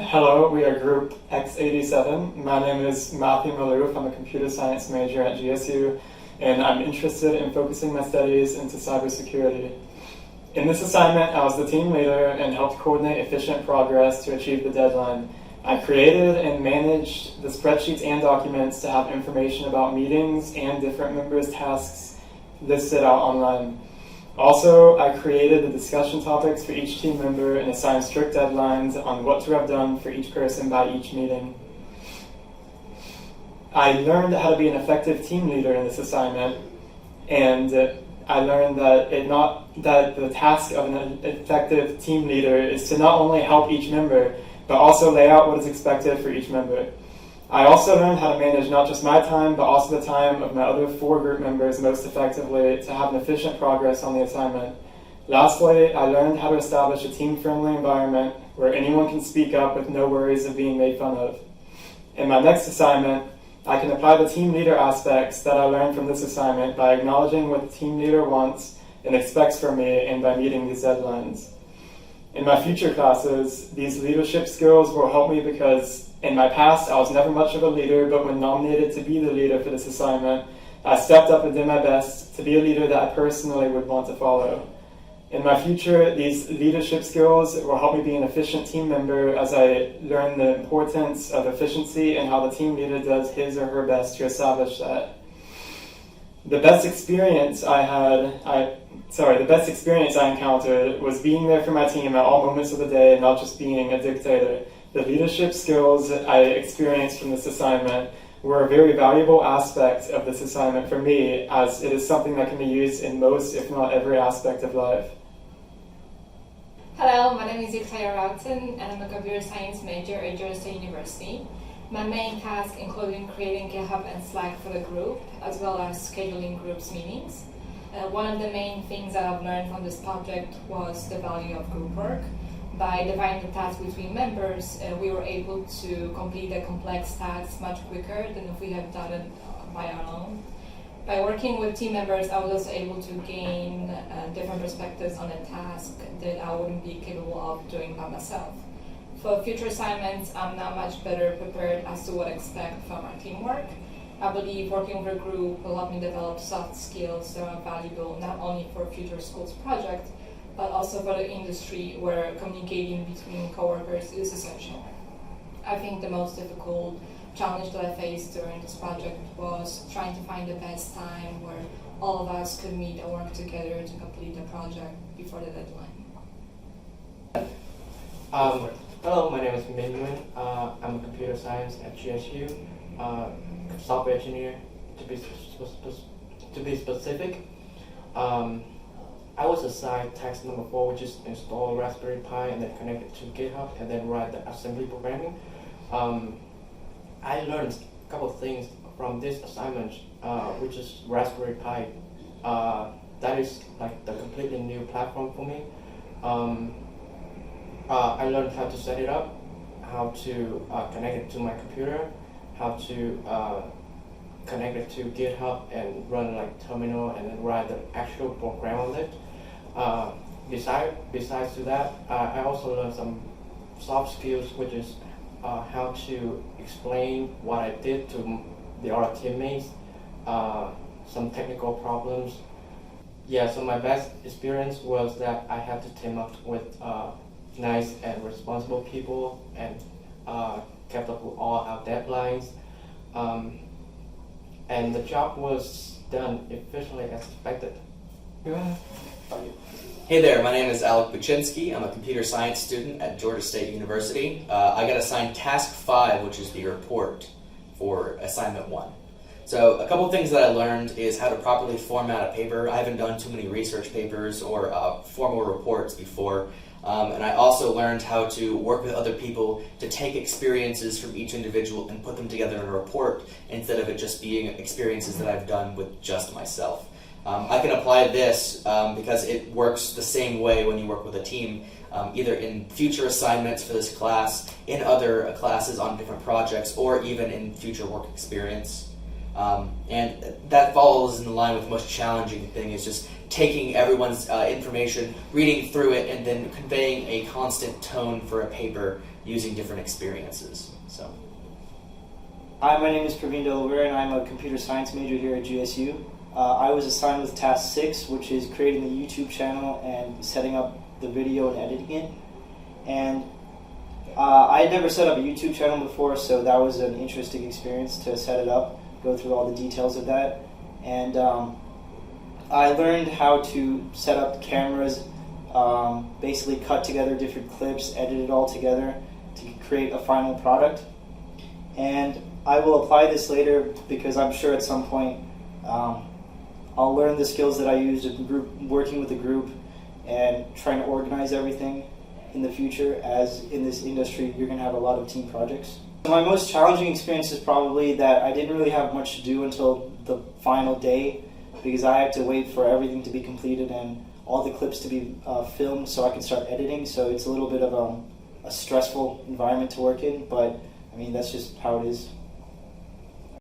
Hello, we are group x87. My name is Maloof. I'm a computer science major at GSU, and I'm interested in focusing my studies into cybersecurity. In this assignment, I was the team leader and helped coordinate efficient progress to achieve the deadline. I created and managed the spreadsheets and documents to have information about meetings and different members' tasks listed out online. Also, I created the discussion topics for each team member and assigned strict deadlines on what to have done for each person by each meeting. I learned how to be an effective team leader in this assignment, and I learned that the task of an effective team leader is to not only help each member, but also lay out what is expected for each member. I also learned how to manage not just my time, but also the time of my other 4 group members most effectively to have an efficient progress on the assignment. Lastly, I learned how to establish a team-friendly environment where anyone can speak up with no worries of being made fun of. In my next assignment, I can apply the team leader aspects that I learned from this assignment by acknowledging what the team leader wants and expects from me and by meeting these deadlines. In my future classes, these leadership skills will help me because in my past, I was never much of a leader, but when nominated to be the leader for this assignment, I stepped up and did my best to be a leader that I personally would want to follow. In my future, these leadership skills will help me be an efficient team member as I learn the importance of efficiency and how the team leader does his or her best to establish that. The best experience I encountered was being there for my team at all moments of the day and not just being a dictator. The leadership skills I experienced from this assignment were a very valuable aspect of this assignment for me, as it is something that can be used in most, if not every, aspect of life. Hello, my name is Routon, and I'm a computer science major at Georgia State University. My main task included creating GitHub and Slack for the group, as well as scheduling groups meetings. One of the main things that I've learned from this project was the value of group work. By dividing the tasks between members, we were able to complete the complex tasks much quicker than if we had done it by our own. By working with team members, I was also able to gain different perspectives on a task that I wouldn't be capable of doing by myself. For future assignments, I'm now much better prepared as to what to expect from our teamwork. I believe working with a group will help me develop soft skills that are valuable not only for future schools projects, but also for the industry where communicating between coworkers is essential. I think the most difficult challenge that I faced during this project was trying to find the best time where all of us could meet and work together to complete the project before the deadline. Hello, my name is Minh Nguyen. I'm a computer science at GSU, software engineer to be specific. I was assigned task number 4, which is install Raspberry Pi and then connect it to GitHub and then write the assembly programming. I learned a couple of things from this assignment, which is Raspberry Pi. That is like the completely new platform for me. I learned how to set it up, how to connect it to my computer, how to connect it to GitHub and run like terminal and then write the actual program on it. Besides to that, I also learned some soft skills, which is how to explain what I did to the other teammates, some technical problems. Yeah, so my best experience was that I had to team up with nice and responsible people and kept up with all our deadlines. And the job was done efficiently as expected. Hey there, my name is Alec Buchinski. I'm a computer science student at Georgia State University. I got assigned task 5, which is the report for assignment 1. So a couple of things that I learned is how to properly format a paper. I haven't done too many research papers or formal reports before. And I also learned how to work with other people to take experiences from each individual and put them together in a report instead of it just being experiences that I've done with just myself. I can apply this because it works the same way when you work with a team, either in future assignments for this class, in other classes on different projects, or even in future work experience. And that falls in line with the most challenging thing, is just taking everyone's information, reading through it, and then conveying a constant tone for a paper using different experiences. So. Hi, my name is Praveen Doluweera, and I'm a computer science major here at GSU. I was assigned with task 6, which is creating a YouTube channel and setting up the video and editing it. And I had never set up a YouTube channel before, so that was an interesting experience to set it up, go through all the details of that. And I learned how to set up cameras, basically cut together different clips, edit it all together to create a final product. And I will apply this later because I'm sure at some point I'll learn the skills that I used in working with a group and trying to organize everything in the future, as in this industry you're going to have a lot of team projects. My most challenging experience is probably that I didn't really have much to do until the final day, because I had to wait for everything to be completed and all the clips to be filmed so I can start editing. So it's a little bit of a stressful environment to work in, but I mean, that's just how it is.